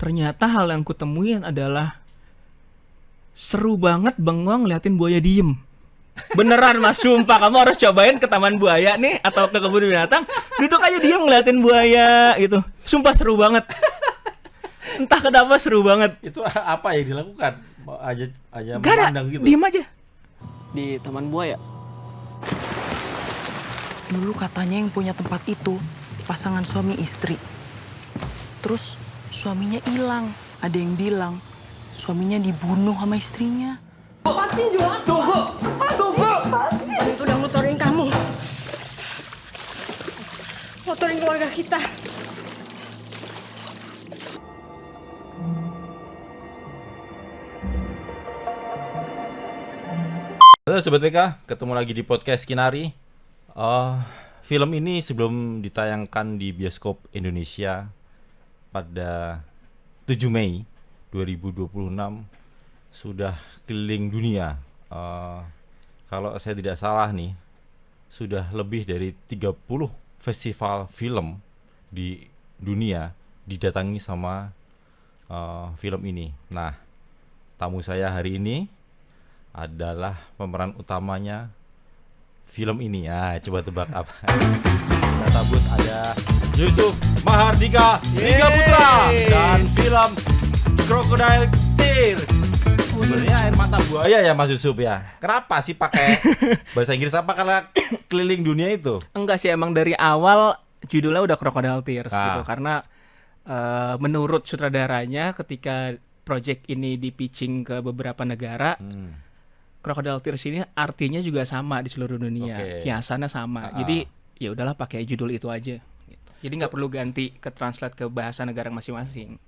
ternyata hal yang kutemuin adalah seru banget bengong ngeliatin buaya diem. Beneran Mas, sumpah kamu harus cobain ke taman buaya nih atau ke kebun binatang, duduk aja diem ngeliatin buaya gitu. Sumpah seru banget. Entah kenapa seru banget. Itu apa yang dilakukan? Aja Gak ada, memandang gitu. diem aja. Di taman buaya. Dulu katanya yang punya tempat itu pasangan suami istri. Terus suaminya hilang. Ada yang bilang suaminya dibunuh sama istrinya. Lepasin, Johan. Tunggu. Lepasin. Itu udah motorin kamu. Motorin keluarga kita. Halo Sobat PK, ketemu lagi di podcast Kinari. Film ini sebelum ditayangkan di bioskop Indonesia pada 7 Mei 2026 sudah keliling dunia. Kalau saya tidak salah nih, sudah lebih dari 30 festival film di dunia didatangi sama film ini. Nah, tamu saya hari ini adalah pemeran utamanya film ini. Coba tebak apa? Kita sambut ada Yusuf Mahardika Tiga Putra dan film Crocodile Tears. Sebenarnya air mata buaya ya Mas Yusuf ya. Kenapa sih pakai bahasa Inggris? Apa karena keliling dunia itu? Enggak sih, emang dari awal judulnya udah Crocodile Tears gitu. Karena menurut sutradaranya ketika project ini di-pitching ke beberapa negara, Crocodile Tears ini artinya juga sama di seluruh dunia, kiasannya sama. Jadi ya udahlah pakai judul itu aja. Gitu. Jadi nggak perlu ganti ke translate ke bahasa negara masing-masing.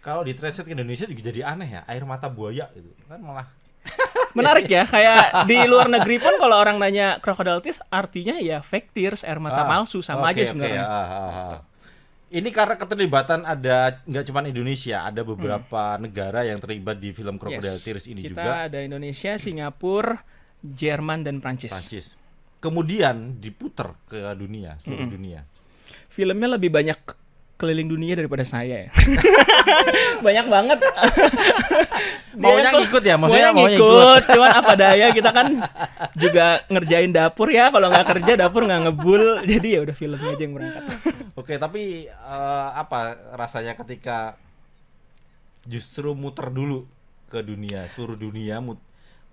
Kalau ditranslate ke Indonesia juga jadi aneh ya, air mata buaya gitu kan malah. Menarik ya, kayak di luar negeri pun kalau orang nanya Crocodile Tears artinya ya fake tears, air mata palsu, sama aja sebenarnya. Ini karena keterlibatan ada nggak cuma Indonesia, ada beberapa negara yang terlibat di film Crocodile Tears ini kita juga. Kita ada Indonesia, Singapura, Jerman, dan Prancis. Kemudian diputer ke dunia, seluruh dunia. Filmnya lebih banyak keliling dunia daripada saya ya. Banyak banget. Maunya ngikut ya, maksudnya maunya ngikut. Cuman apa daya, kita kan juga ngerjain dapur ya. Kalau nggak kerja dapur nggak ngebul. Jadi ya udah filmnya aja yang berangkat. Oke, tapi apa rasanya ketika justru muter dulu ke dunia, seluruh dunia?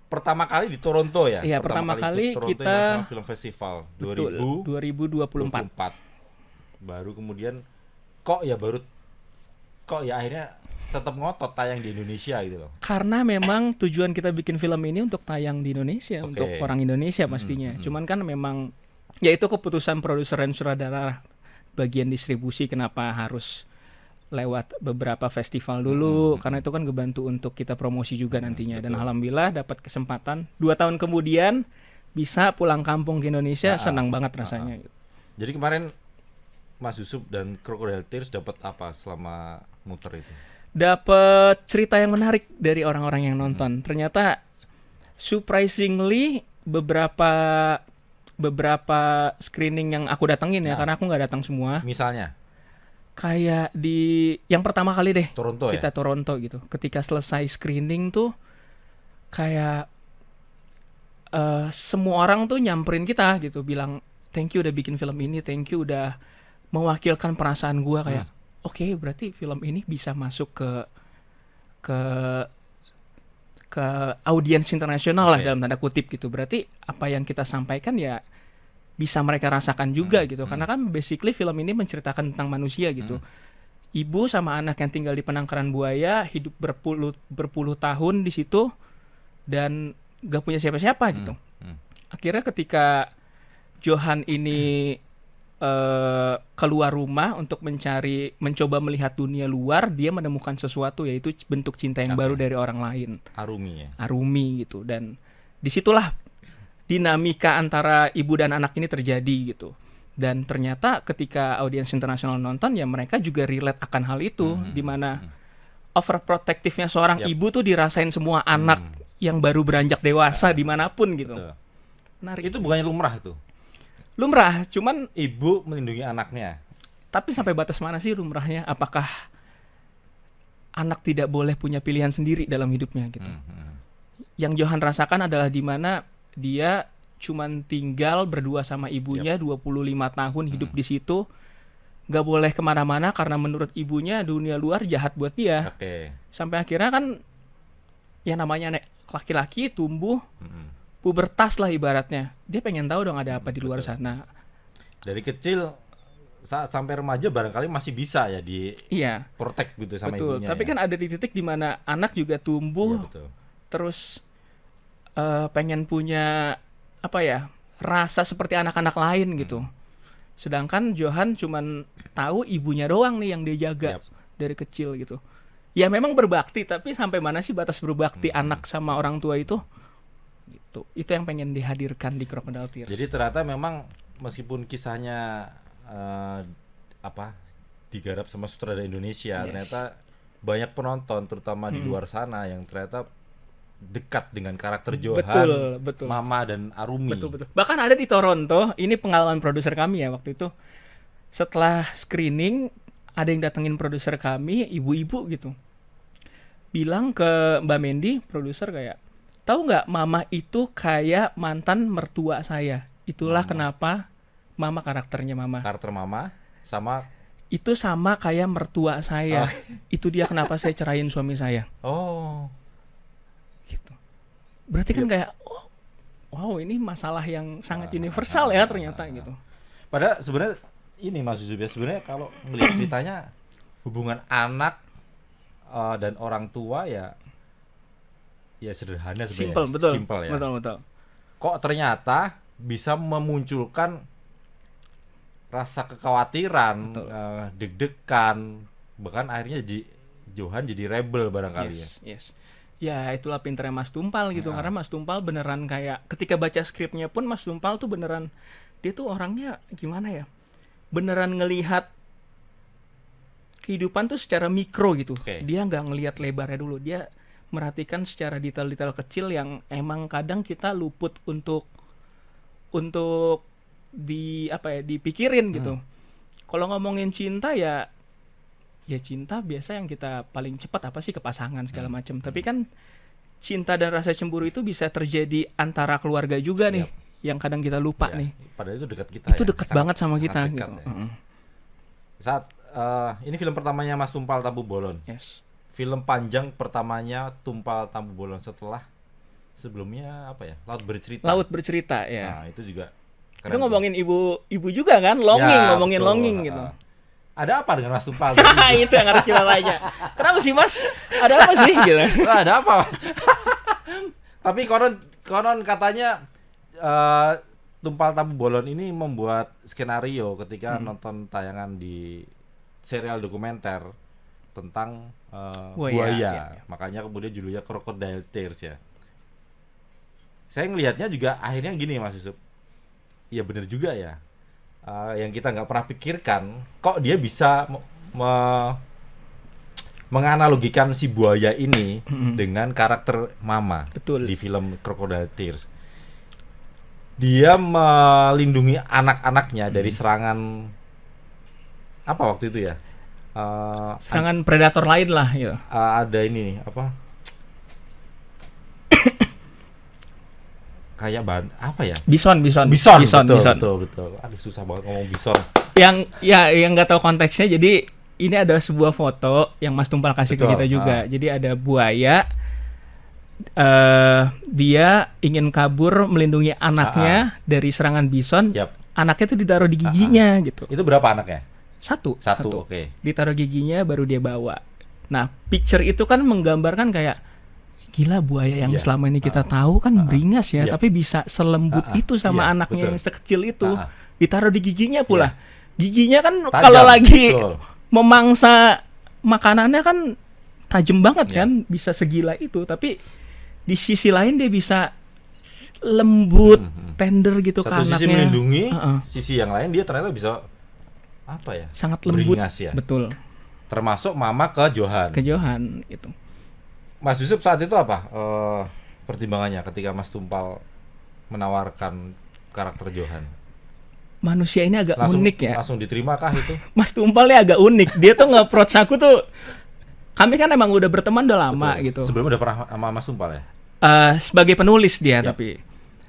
Pertama kali di Toronto ya? Iya, pertama kali Toronto kita International Film Festival 2024. Baru kemudian kok ya akhirnya tetap ngotot tayang di Indonesia gitu loh. Karena memang tujuan kita bikin film ini untuk tayang di Indonesia, untuk orang Indonesia pastinya. Cuman kan memang ya itu keputusan produser dan sutradara, bagian distribusi kenapa harus lewat beberapa festival dulu, karena itu kan ngebantu untuk kita promosi juga nantinya. Dan alhamdulillah dapat kesempatan 2 tahun kemudian bisa pulang kampung ke Indonesia, senang banget rasanya. Jadi kemarin Mas Yusuf dan Crocodile Tears dapat apa selama muter itu? Dapat cerita yang menarik dari orang-orang yang nonton. Ternyata surprisingly beberapa screening yang aku datengin ya, karena aku nggak datang semua. Misalnya? Kayak di yang pertama kali deh, Toronto kita Toronto gitu. Ketika selesai screening tuh kayak semua orang tuh nyamperin kita gitu, bilang thank you udah bikin film ini, thank you udah mewakilkan perasaan gue kayak oke, berarti film ini bisa masuk ke audiens internasional lah dalam tanda kutip gitu. Berarti apa yang kita sampaikan ya bisa mereka rasakan juga gitu. Karena kan basically film ini menceritakan tentang manusia gitu. Ibu sama anak yang tinggal di penangkaran buaya, hidup berpuluh tahun di situ dan gak punya siapa-siapa gitu. Akhirnya ketika Johan ini keluar rumah untuk mencoba melihat dunia luar, dia menemukan sesuatu, yaitu bentuk cinta yang baru dari orang lain. Arumi gitu. Dan disitulah dinamika antara ibu dan anak ini terjadi gitu. Dan ternyata ketika audiens internasional nonton, ya mereka juga relate akan hal itu, dimana overprotectivenya seorang ibu tuh dirasain semua anak yang baru beranjak dewasa dimanapun gitu. Menarik. Itu bukannya lumrah itu? Lumrah, cuman ibu melindungi anaknya. Tapi sampai batas mana sih lumrahnya? Apakah anak tidak boleh punya pilihan sendiri dalam hidupnya gitu. Yang Johan rasakan adalah di mana dia cuman tinggal berdua sama ibunya 25 tahun hidup di situ, nggak boleh kemana-mana karena menurut ibunya dunia luar jahat buat dia. Sampai akhirnya kan ya namanya laki-laki tumbuh pubertas lah ibaratnya, dia pengen tahu dong ada apa di luar sana. Dari kecil saat sampai remaja barangkali masih bisa ya di protect gitu sama ibunya. Tapi kan ada di titik di mana anak juga tumbuh, terus pengen punya apa ya, rasa seperti anak-anak lain gitu. Sedangkan Johan cuman tahu ibunya doang nih yang dia jaga dari kecil gitu. Ya memang berbakti, tapi sampai mana sih batas berbakti anak sama orang tua itu? Gitu. Itu yang pengen dihadirkan di Crocodile Tears. Jadi ternyata memang meskipun kisahnya digarap sama sutradara Indonesia, ternyata banyak penonton terutama di luar sana yang ternyata dekat dengan karakter Johan, betul. Mama dan Arumi. Betul. Bahkan ada di Toronto, ini pengalaman produser kami ya waktu itu. Setelah screening, ada yang datengin produser kami, ibu-ibu gitu. Bilang ke Mbak Mendy, produser kayak, tahu nggak Mama itu kayak mantan mertua saya. Itulah kenapa Mama karakternya Mama. Karakter Mama sama itu sama kayak mertua saya. Itu dia kenapa saya ceraiin suami saya. Gitu. Berarti kan kayak wow, ini masalah yang sangat universal ya ternyata gitu. Padahal sebenarnya ini Mas Yusuf ya, sebenarnya kalau melihat ceritanya hubungan anak dan orang tua ya sederhana sebenarnya. Simple ya. Betul. Kok ternyata bisa memunculkan rasa kekhawatiran, deg-degan, bahkan akhirnya Johan jadi rebel barangkali Yes. Ya itulah pinternya Mas Tumpal gitu, karena Mas Tumpal beneran kayak ketika baca skripnya pun Mas Tumpal tuh beneran, dia tuh orangnya gimana ya, beneran ngelihat kehidupan tuh secara mikro gitu. Dia nggak ngelihat lebarnya dulu, dia merhatikan secara detail-detail kecil yang emang kadang kita luput untuk dipikirin gitu. Kalau ngomongin cinta ya cinta biasa yang kita paling cepat apa sih, ke pasangan segala macam. Tapi kan cinta dan rasa cemburu itu bisa terjadi antara keluarga juga nih, yang kadang kita lupa nih. Padahal itu dekat kita. Itu dekat banget sama kita gitu. Saat ini film pertamanya Mas Tumpal Tampu Bolon. Film panjang pertamanya Tumpal Tampu Bolon setelah sebelumnya apa ya? Laut Bercerita ya. Nah, itu juga itu ngomongin ibu juga kan, longing gitu. Ada apa dengan Mas Tumpal? Itu yang harus kita tanya. Kenapa sih Mas? Ada apa sih gitu? Ada apa? Tapi konon katanya Tumpal Tampu Bolon ini membuat skenario ketika nonton tayangan di serial dokumenter tentang buaya. Makanya kemudian judulnya Crocodile Tears ya. Saya ngelihatnya juga akhirnya gini Mas Yusuf. Ya benar juga ya. Yang kita nggak pernah pikirkan, kok dia bisa menganalogikan si buaya ini dengan karakter Mama. Di film Crocodile Tears. Dia melindungi anak-anaknya dari serangan apa waktu itu ya? Serangan predator lain lah ya. Ada ini apa? Kayak apa ya? Bison. Betul. Aduh susah banget ngomong bison. Yang nggak tahu konteksnya, jadi ini ada sebuah foto yang Mas Tumpal kasih ke kita juga. Jadi ada buaya, dia ingin kabur melindungi anaknya dari serangan bison. Anaknya itu ditaruh di giginya gitu. Itu berapa anaknya? Satu. Oke. Ditaruh giginya baru dia bawa. Nah, picture itu kan menggambarkan kayak gila, buaya yang selama ini kita tahu kan beringas ya, tapi bisa selembut itu sama anaknya yang sekecil itu. Ditaruh di giginya pula. Giginya kan kalau lagi memangsa makanannya kan tajam banget kan, bisa segila itu. Tapi di sisi lain dia bisa lembut, tender gitu ke anaknya. Satu sisi melindungi, sisi yang lain dia ternyata bisa apa ya? Sangat lembut. Beringas ya. Betul. Termasuk Mama ke Johan gitu. Mas Yusuf saat itu apa pertimbangannya ketika Mas Tumpal menawarkan karakter Johan? Manusia ini agak unik ya. Langsung diterima kah itu? Mas Tumpal ini agak unik. Dia tuh nge-approach aku tuh kami kan emang udah berteman udah lama Betul. gitu. Sebelumnya udah pernah sama Mas Tumpal ya? Sebagai penulis dia Yap. tapi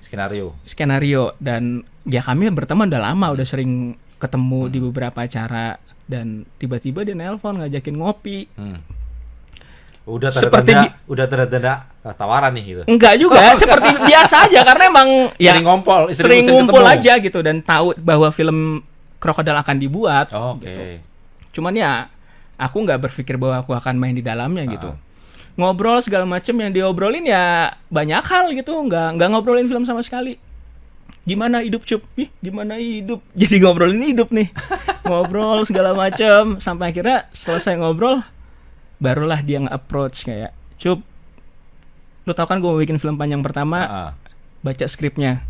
Skenario. dan ya kami berteman udah lama, udah sering ketemu di beberapa acara dan tiba-tiba dia nelpon ngajakin ngopi. Udah Seperti tanda-tanda tawaran nih gitu. Enggak juga, seperti biasa aja karena emang ya sering ngumpul ketemu. aja gitu dan tahu bahwa film Krokodil akan dibuat. Oke. Gitu. Cuman ya aku nggak berpikir bahwa aku akan main di dalamnya gitu. Ngobrol segala macem yang diobrolin ya banyak hal gitu, nggak ngobrolin film sama sekali. Gimana hidup Cup? Gimana hidup? Jadi ngobrolin hidup nih. Ngobrol segala macem sampai akhirnya selesai ngobrol barulah dia nge-approach kayak, Cup, lu tau kan gue mau bikin film panjang pertama, baca skripnya,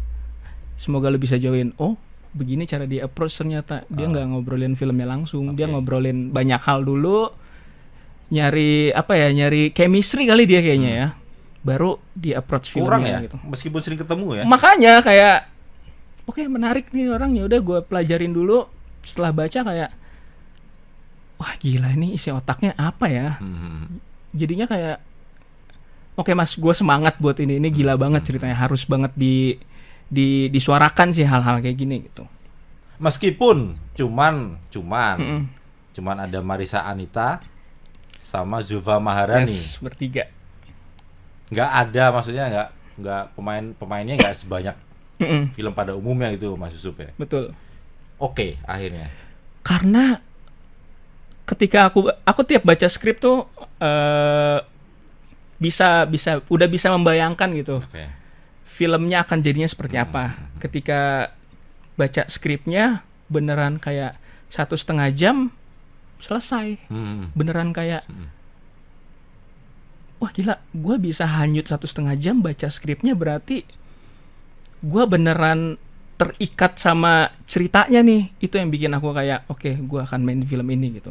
semoga lu bisa join. Oh, begini cara dia approach ternyata. Dia nggak ngobrolin filmnya langsung, dia ngobrolin banyak hal dulu, nyari chemistry kali dia kayaknya ya, baru dia approach Kurang filmnya ya, gitu. meskipun sering ketemu ya. Makanya kayak, oke, menarik nih orangnya, udah gue pelajarin dulu. Setelah baca kayak, wah gila ini isi otaknya apa ya. Jadinya kayak, oke mas, gue semangat buat ini gila banget ceritanya, harus banget disuarakan sih hal-hal kayak gini gitu. Meskipun cuman ada Marissa Anita sama Zulfa Maharani. Yes, bertiga. Nggak ada, maksudnya nggak pemainnya nggak sebanyak film pada umumnya gitu Mas Yusuf ya. Betul. Oke, akhirnya. Karena ketika aku tiap baca skrip tuh udah bisa membayangkan gitu. Oke. Filmnya akan jadinya seperti apa. Ketika baca skripnya beneran kayak 1,5 jam selesai. Beneran kayak wah gila, gue bisa hanyut 1,5 jam baca skripnya, berarti gue beneran terikat sama ceritanya nih. Itu yang bikin aku kayak oke, gue akan main di film ini gitu.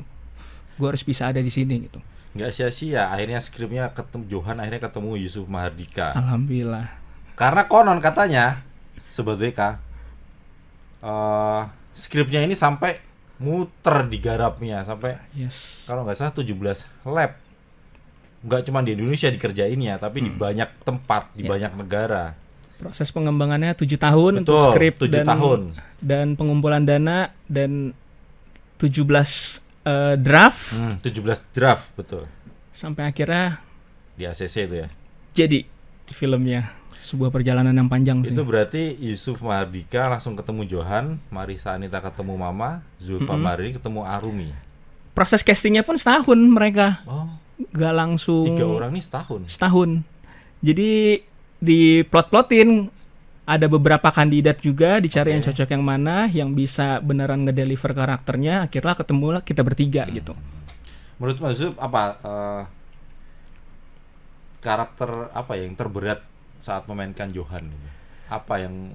Gue harus bisa ada di sini gitu. Nggak sia-sia, akhirnya skripnya ketemu Johan, akhirnya ketemu Yusuf Mahardika. Alhamdulillah. Karena konon katanya Sobat WK, skripnya ini sampai muter di garapnya sampai kalau nggak salah 17 lab. Nggak cuma di Indonesia dikerjainnya, tapi di banyak tempat, di banyak negara. Proses pengembangannya 7 tahun. Betul, untuk skrip 7 tahun. Dan pengumpulan dana dan 17 draft. 17 draft, betul. Sampai akhirnya Di ACC itu ya. jadi filmnya. Sebuah perjalanan yang panjang sih. Itu berarti Yusuf Mahardika langsung ketemu Johan, Marissa Anita ketemu Mama, Zulfa Maharani ketemu Arumi. Proses castingnya pun setahun mereka. Oh, Gak langsung 3 orang nih setahun. Jadi di plot-plotin ada beberapa kandidat juga, dicari yang cocok yang mana, yang bisa beneran ngedeliver karakternya. Akhirnya ketemulah kita bertiga gitu. Menurut Mas Yusuf apa karakter apa yang terberat saat memainkan Johan ini? Apa yang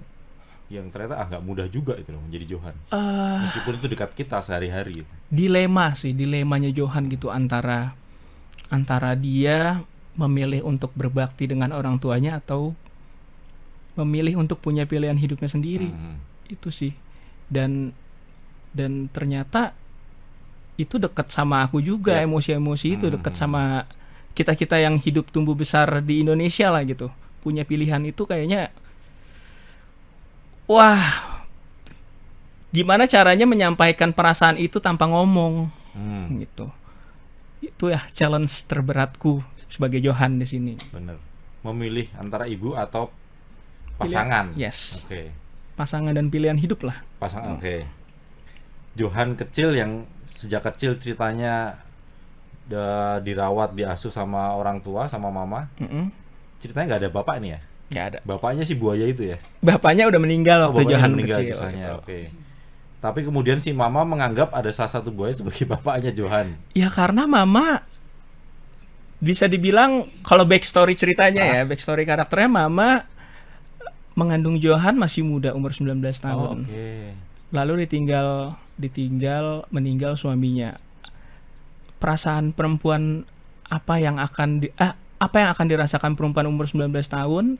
ternyata nggak mudah juga itu loh menjadi Johan. Meskipun itu dekat kita sehari-hari. Dilemanya Johan gitu antara dia memilih untuk berbakti dengan orang tuanya atau memilih untuk punya pilihan hidupnya sendiri. Itu sih. Dan ternyata itu dekat sama aku juga, emosi-emosi itu dekat sama kita yang hidup tumbuh besar di Indonesia lah gitu. Punya pilihan itu kayaknya wah, gimana caranya menyampaikan perasaan itu tanpa ngomong gitu. Itu ya challenge terberatku sebagai Johan di sini. Bener. Memilih antara ibu atau pasangan. Yes. Oke. Pasangan dan pilihan hidup lah. Pasangan. Oke. Johan kecil yang sejak kecil ceritanya dirawat, diasuh sama orang tua, sama mama. Ceritanya nggak ada bapak nih ya? Nggak ada. Bapaknya si buaya itu ya? Bapaknya udah meninggal waktu Johan kecil. Kisahnya. Gitu. Oke. Tapi kemudian si mama menganggap ada salah satu buaya sebagai bapaknya Johan. Ya karena mama bisa dibilang kalau backstory ceritanya backstory karakternya, mama mengandung Johan masih muda, umur 19 tahun. Lalu meninggal suaminya. Perasaan perempuan apa yang akan dirasakan perempuan umur 19 tahun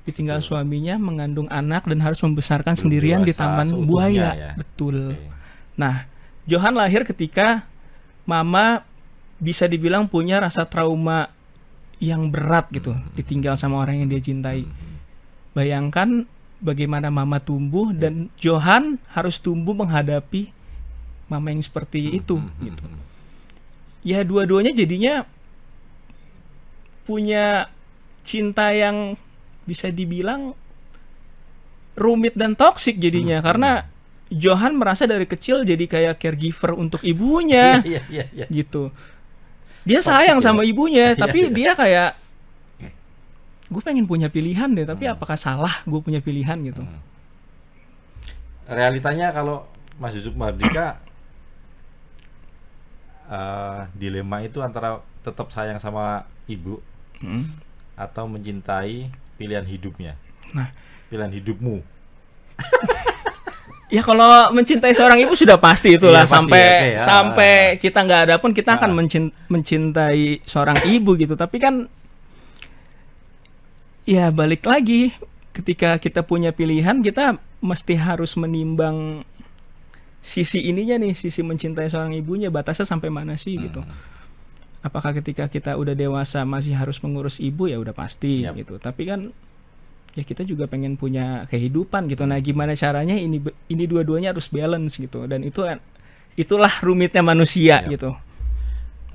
ditinggal suaminya, mengandung anak dan harus membesarkan sendirian di taman buaya. Ya? Betul. Nah, Johan lahir ketika mama bisa dibilang punya rasa trauma yang berat gitu, ditinggal sama orang yang dia cintai. Bayangkan bagaimana mama tumbuh dan Johan harus tumbuh menghadapi mama yang seperti itu gitu. Ya dua-duanya jadinya punya cinta yang bisa dibilang rumit dan toksik jadinya karena Johan merasa dari kecil jadi kayak caregiver untuk ibunya Iya. gitu. Dia Toxic sayang ya? sama ibunya, Iya, tapi iya. dia kayak gue pengen punya pilihan deh, tapi apakah salah gue punya pilihan gitu? Realitanya kalau Mas Yusuf Mardika dilema itu antara tetap sayang sama ibu atau mencintai pilihan hidupnya. Nah, Pilihan hidupmu. ya kalau mencintai seorang ibu sudah pasti itulah Iya, pasti, sampai oke, ya. sampai kita nggak ada pun kita akan mencintai seorang ibu gitu. Tapi kan ya balik lagi ketika kita punya pilihan kita mesti harus menimbang sisi ininya nih, sisi mencintai seorang ibunya batasnya sampai mana sih gitu. Apakah ketika kita udah dewasa masih harus mengurus ibu ya udah pasti Yap. gitu. Tapi kan ya kita juga pengen punya kehidupan gitu. Nah, gimana caranya ini dua-duanya harus balance gitu. Dan itulah rumitnya manusia Yap. gitu.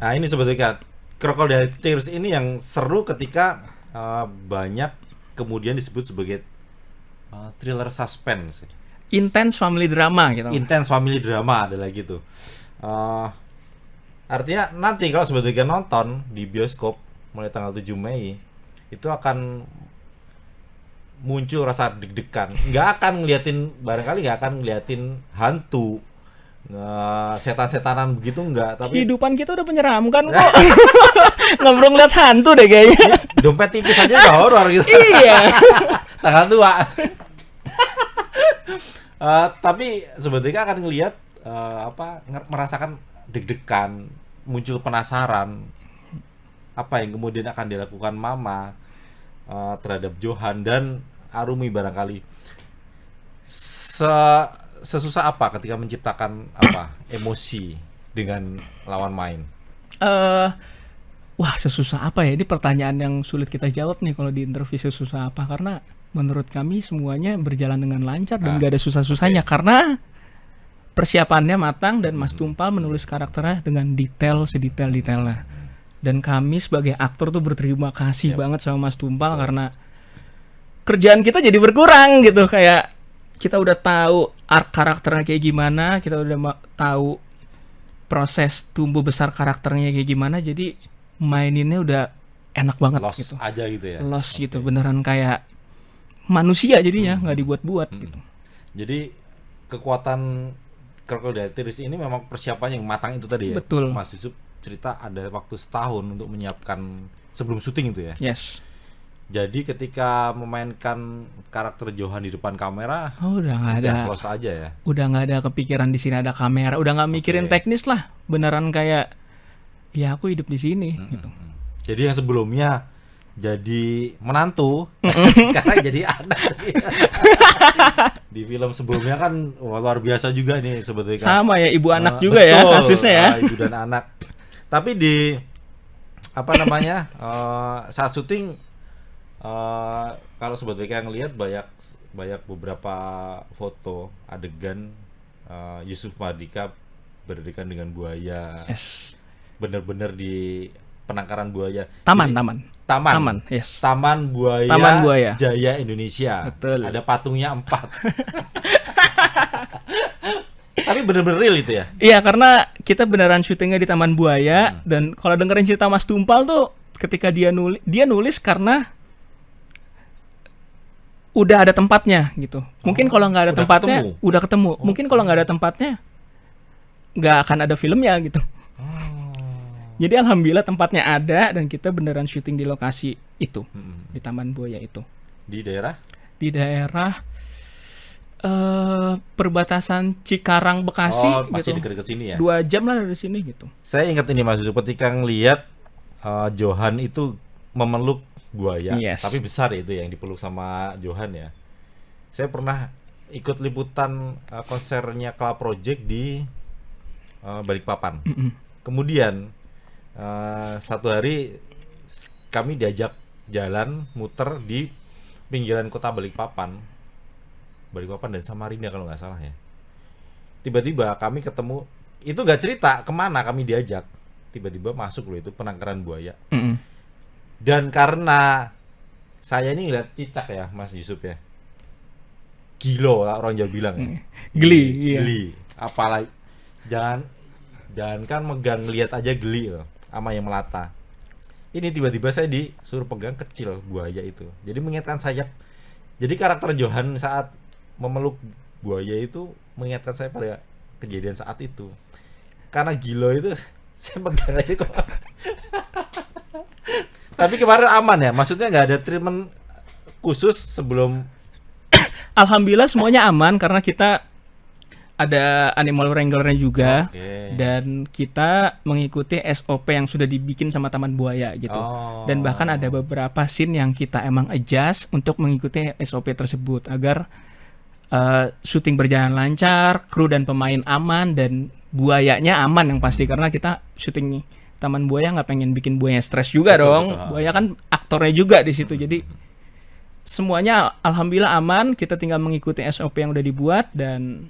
Nah ini sebetulnya Crocodile Tears ini yang seru ketika banyak kemudian disebut sebagai thriller suspense, Intense family drama gitu. intense family drama adalah gitu. Artinya nanti kalau sebetulnya nonton di bioskop mulai tanggal 7 Mei itu akan muncul rasa deg-degan. Barangkali nggak akan ngeliatin hantu, setan-setanan begitu nggak. Tapi Kehidupan kita udah menyeramkan kok. Nggak perlu ngeliat hantu deh kayaknya. dompet tipis aja udah horor gitu. Iya. Tanggal tua. Tapi sebetulnya akan ngelihat merasakan deg-degan, muncul penasaran apa yang kemudian akan dilakukan mama terhadap Johan dan Arumi barangkali. Sesusah apa ketika menciptakan emosi dengan lawan main? Wah, sesusah apa ya? Ini pertanyaan yang sulit kita jawab nih kalau di interview sesusah apa, karena menurut kami semuanya berjalan dengan lancar dan gak ada susah-susahnya karena persiapannya matang dan Mas Tumpal menulis karakternya dengan detail sedetail-detailnya. Dan kami sebagai aktor tuh berterima kasih banget sama Mas Tumpal karena kerjaan kita jadi berkurang gitu. Kayak kita udah tahu arc karakternya kayak gimana, kita udah tahu proses tumbuh besar karakternya kayak gimana, jadi maininnya udah enak banget Lost gitu. aja gitu ya. Lost gitu, beneran kayak manusia jadinya, nggak dibuat-buat gitu. Jadi kekuatan Crocodile Tears ini memang persiapannya yang matang itu tadi ya. Betul. Mas Yusuf cerita ada waktu setahun untuk menyiapkan sebelum syuting itu ya. Yes. Jadi ketika memainkan karakter Johan di depan kamera, Udah nggak ada. close aja ya. Udah nggak ada kepikiran di sini ada kamera, udah nggak mikirin Oke. teknis lah, beneran kayak ya aku hidup di sini gitu. Jadi yang sebelumnya jadi menantu, sekarang jadi anak. Di film sebelumnya kan luar biasa juga nih sebetulnya. Sama ya, ibu anak juga ya Betul, kasusnya ya. Ibu dan anak. Tapi di saat syuting kalau sebetulnya ngelihat banyak beberapa foto adegan Yusuf Mardika berdekan dengan buaya. Yes. Bener-bener di penangkaran buaya. Taman, Jadi, taman. Taman. Taman, yes. Taman Buaya, Taman Buaya. Jaya Indonesia. Betul. Ada patungnya 4. Tapi bener-bener real itu ya. Iya, karena kita beneran syutingnya di Taman Buaya dan kalau dengerin cerita Mas Tumpal tuh ketika dia nulis karena udah ada tempatnya gitu. Mungkin kalau nggak ada udah tempatnya, ketemu? udah ketemu. Mungkin kalau nggak ada tempatnya, nggak akan ada filmnya gitu. Jadi alhamdulillah tempatnya ada dan kita beneran syuting di lokasi itu, di Taman Buaya itu. Di daerah? Di daerah perbatasan Cikarang Bekasi masih gitu. dekat-dekat sini ya. 2 jam lah dari sini gitu. Saya ingat ini Mas Yusuf ketika ngelihat Johan itu memeluk buaya, Yes. tapi besar itu yang dipeluk sama Johan ya. Saya pernah ikut liputan konsernya Club Project di Balikpapan. Kemudian Satu hari kami diajak jalan muter di pinggiran kota Balikpapan dan Samarinda kalau nggak salah ya. Tiba-tiba kami ketemu, itu nggak cerita kemana kami diajak, tiba-tiba masuk loh itu penangkaran buaya. Dan karena saya ini ngeliat cicak ya Mas Yusuf ya, gilo orang Jawa bilang ya. Geli, iya. Geli, apalagi jangan kan megang ngeliat aja geli loh sama yang melata. Ini tiba-tiba saya disuruh pegang kecil buaya itu. Jadi mengingatkan sayap. Jadi karakter Johan saat memeluk buaya itu mengingatkan saya pada kejadian saat itu. Karena gilo itu saya pegang aja kok. Tapi kemarin aman ya? Maksudnya nggak ada treatment khusus sebelum? Alhamdulillah semuanya aman karena kita ada animal wrangler-nya juga. Dan kita mengikuti SOP yang sudah dibikin sama Taman Buaya gitu. Dan bahkan ada beberapa scene yang kita emang adjust untuk mengikuti SOP tersebut agar syuting berjalan lancar, kru dan pemain aman, dan buayanya aman yang pasti. Karena kita syuting Taman Buaya nggak pengen bikin buaya stres juga dong. Buaya kan aktornya juga di situ. Jadi semuanya alhamdulillah aman. Kita tinggal mengikuti SOP yang udah dibuat dan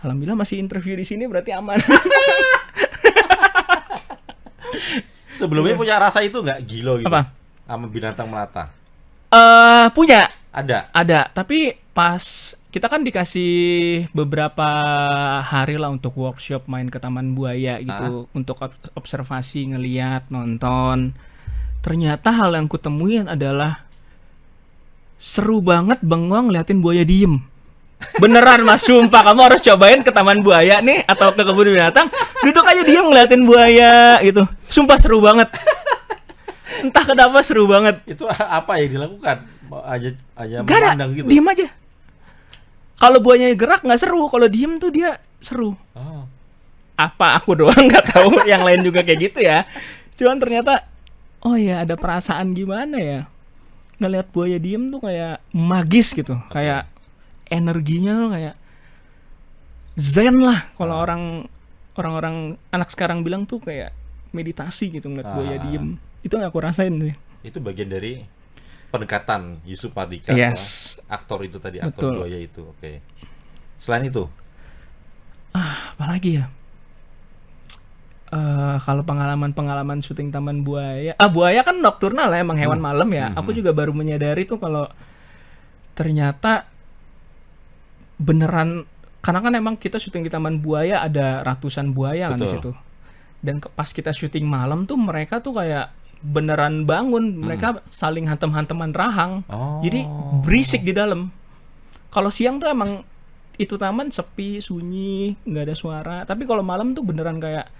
alhamdulillah masih interview di sini berarti aman. Sebelumnya punya rasa itu nggak gilo gitu? Apa? Sama binatang melata? Punya. Ada. Tapi pas kita kan dikasih beberapa hari lah untuk workshop main ke Taman Buaya gitu, untuk observasi, ngeliat, nonton. Ternyata hal yang kutemuin adalah seru banget bengong ngeliatin buaya diem. Beneran Mas, sumpah kamu harus cobain ke Taman Buaya nih atau ke kebun binatang, duduk aja diem ngeliatin buaya gitu. Sumpah seru banget. Entah kenapa seru banget. Itu apa yang dilakukan? Aja gak ada, memandang gitu? Diem aja. Kalau buayanya gerak nggak seru, kalau diem tuh dia seru. Apa aku doang nggak tahu, yang lain juga kayak gitu ya. Cuman ternyata, oh ya ada perasaan gimana ya, ngeliat buaya diem tuh kayak magis gitu, kayak energinya tuh kayak zen lah. Kalau orang-orang anak sekarang bilang tuh kayak meditasi gitu ngeliat buaya diem. Itu yang aku rasain sih. Itu bagian dari pendekatan Yusuf Mardika, aktor itu tadi, aktor buaya itu. Oke. Selain itu, apalagi ya? Kalau pengalaman syuting Taman Buaya, buaya kan nokturnal ya, emang hewan malam ya. Aku juga baru menyadari tuh kalau ternyata beneran, karena kan emang kita syuting di Taman Buaya ada ratusan buaya kan di situ. Dan pas kita syuting malam tuh mereka tuh kayak beneran bangun, mereka saling hantem-hanteman rahang. Jadi berisik di dalam. Kalau siang tuh emang itu taman sepi, sunyi, nggak ada suara. Tapi kalau malam tuh beneran kayak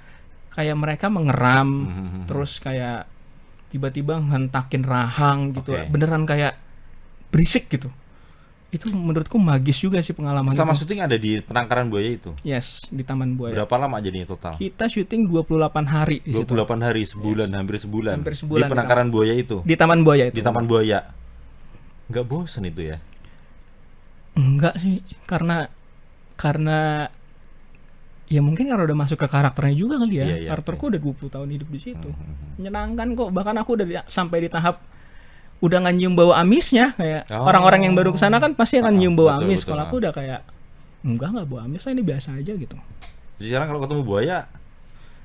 mereka mengeram, terus kayak tiba-tiba ngentakin rahang gitu. Beneran kayak berisik gitu. Itu menurutku magis juga sih pengalaman. Selama syuting ada di penangkaran buaya itu? Yes, di Taman Buaya. Berapa lama jadinya total? Kita syuting 28 hari di 28 situ. hari, sebulan, hampir sebulan. Hampir sebulan di penangkaran buaya itu? Di Taman Buaya itu. Di Taman Buaya. Nggak bosen itu ya? Enggak sih, karena ya mungkin karena udah masuk ke karakternya juga kali ya. Karakterku udah 20 tahun hidup di situ. Menyenangkan kok, bahkan aku udah sampai di tahap udah nggak nyium bau amisnya. Kayak orang-orang yang baru kesana kan pasti akan nyium bau amis. Kalau aku udah kayak nggak bau amis lah, ini biasa aja gitu. Jadi sekarang kalau ketemu buaya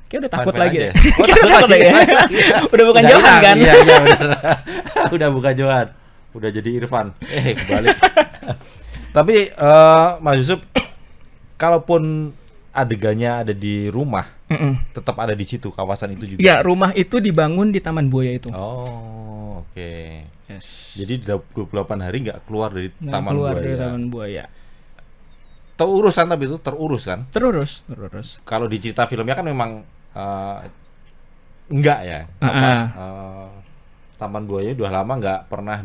kayak udah takut lagi ya. Takut lagi. Udah bukan Johan kan? Iya benar. Udah bukan Johan. Udah jadi Irfan. Kembali. Tapi Mas Yusuf, kalaupun adegannya ada di rumah, tetap ada di situ, kawasan itu juga. Ya, rumah itu dibangun di Taman Buaya itu. Oke. Yes. Jadi 28 hari nggak keluar dari Taman keluar Buaya. Dari Taman Buaya. Terurus kan, tapi itu terurus kan? Terurus. Kalau di cerita filmnya kan memang enggak ya. Taman Buaya udah lama nggak pernah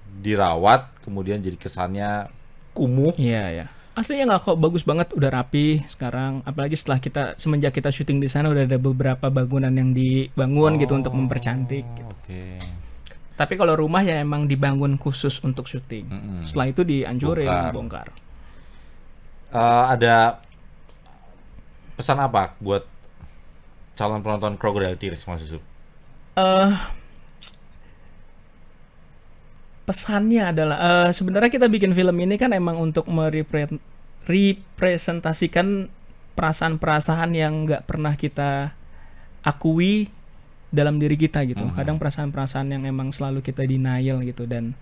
dirawat, kemudian jadi kesannya kumuh. Iya. Aslinya nggak kok, bagus banget, udah rapi sekarang. Apalagi semenjak kita syuting di sana udah ada beberapa bangunan yang dibangun gitu untuk mempercantik. Gitu. Tapi kalau rumah ya emang dibangun khusus untuk syuting. Setelah itu dihancurin, bongkar. Ada pesan apa buat calon penonton Crocodile Tears, Mas Yusuf? eh Pesannya adalah sebenarnya kita bikin film ini kan emang untuk merepresentasikan perasaan-perasaan yang nggak pernah kita akui dalam diri kita gitu. Kadang perasaan-perasaan yang emang selalu kita denial gitu, dan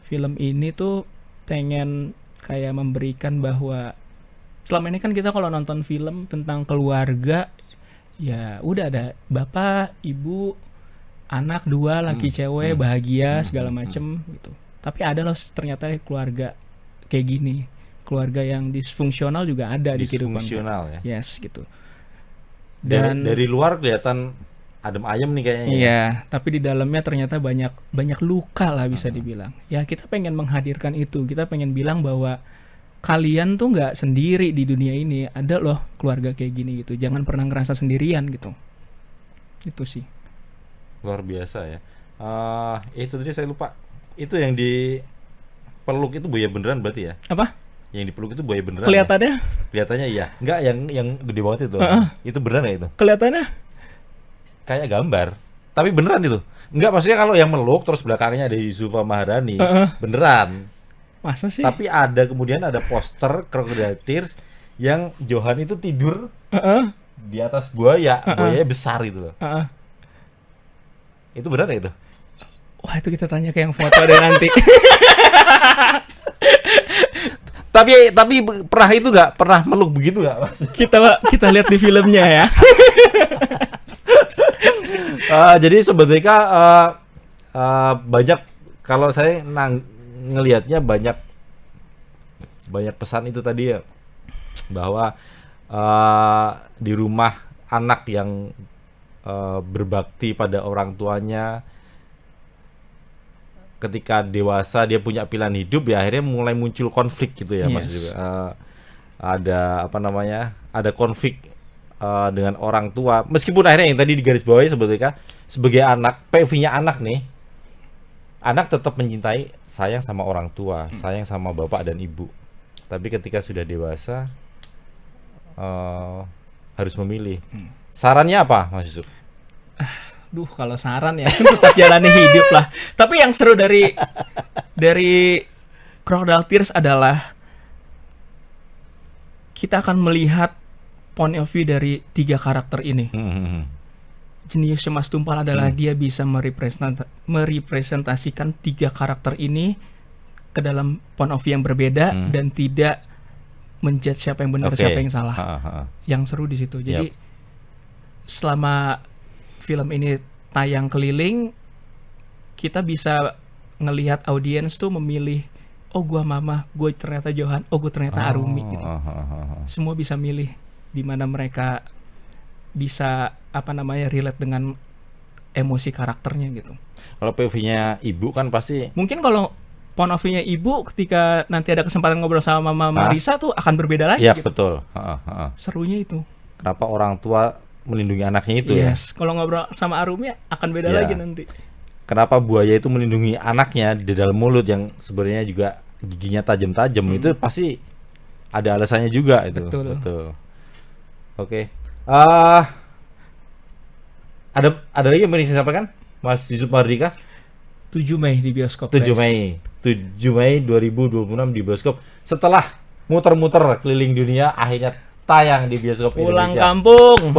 film ini tuh pengen kayak memberikan bahwa selama ini kan kita kalau nonton film tentang keluarga ya udah ada bapak, ibu, anak dua, laki cewek, bahagia segala macem gitu. Tapi ada loh ternyata keluarga kayak gini, keluarga yang disfungsional juga ada di kehidupan. Disfungsional ya. Yes gitu. Dan dari luar kelihatan adem ayem nih kayaknya. Iya, tapi di dalamnya ternyata banyak luka lah bisa dibilang. Ya kita pengen menghadirkan itu, kita pengen bilang bahwa kalian tuh nggak sendiri di dunia ini, ada loh keluarga kayak gini gitu. Jangan pernah ngerasa sendirian gitu. Itu sih. Luar biasa ya. Itu tadi saya lupa. Itu yang dipeluk itu buaya beneran berarti ya? Apa? Yang dipeluk itu buaya beneran. Kelihatannya? Ya? Kelihatannya iya. Enggak yang gede banget itu. Itu beneran ya itu? Kelihatannya? Kayak gambar. Tapi beneran itu. Enggak, maksudnya kalau yang meluk terus belakangnya ada Yusufa Maharani. Beneran. Masa sih? Tapi kemudian ada poster Crocodile Tears yang Johan itu tidur di atas buaya. Buayanya besar gitu loh. Itu benar ya itu? Wah, itu kita tanya ke yang foto deh nanti. Tapi pernah itu nggak? Pernah meluk begitu nggak, Mas? Kita lihat di filmnya ya. Jadi sebetulnya banyak, kalau saya ngelihatnya banyak pesan itu tadi ya, bahwa di rumah anak yang berbakti pada orang tuanya, ketika dewasa dia punya pilihan hidup ya akhirnya mulai muncul konflik gitu ya. Mas juga ada ada konflik dengan orang tua, meskipun akhirnya yang tadi digarisbawahi sebetulnya sebagai anak, POV-nya anak nih, anak tetap mencintai, sayang sama orang tua, sayang sama bapak dan ibu, tapi ketika sudah dewasa harus memilih. Sarannya apa, Mas Yusuf? Duh, kalau saran ya tetap jalani hidup lah. Tapi yang seru dari Crocodile Tears adalah kita akan melihat point of view dari 3 karakter ini. Jeniusnya Mas Tumpal adalah dia bisa merepresentasikan 3 karakter ini ke dalam point of view yang berbeda dan tidak menjudge siapa yang benar, siapa yang salah. Yang seru di situ. Jadi selama film ini tayang keliling, kita bisa ngelihat audiens tuh memilih, oh gua Mama, gue ternyata Johan, oh gue ternyata Arumi gitu. Semua bisa milih di mana mereka bisa relate dengan emosi karakternya gitu. Kalau POV-nya ibu kan pasti mungkin kalau point of view-nya ibu ketika nanti ada kesempatan ngobrol sama Mama Marisa tuh akan berbeda lagi. Ya gitu. betul. Serunya itu. Kenapa orang tua melindungi anaknya itu ya? Kalau ngobrol sama Arumi akan beda lagi nanti. Kenapa buaya itu melindungi anaknya di dalam mulut yang sebenarnya juga giginya tajam-tajam, itu pasti ada alasannya juga itu. Betul. Oke. Ada lagi yang ingin saya sampaikan, Mas Yusuf Mahardika? 7 Mei di bioskop. 7 Mei 2026 di bioskop. Setelah muter-muter keliling dunia, akhirnya tayang di bioskop Pulang Indonesia. Kampung.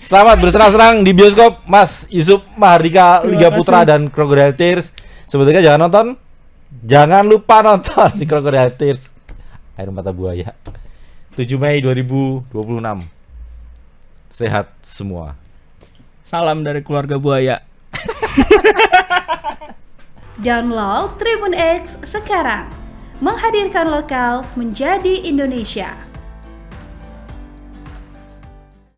Selamat bersenang-senang di bioskop, Mas Yusuf Mahardika, Liga Putra dan Crocodile Tears. Sebetulnya jangan lupa nonton di Crocodile Tears, Air Mata Buaya. 7 Mei 2026. Sehat semua. Salam dari keluarga buaya. Download Tribun X sekarang. Menghadirkan lokal menjadi Indonesia.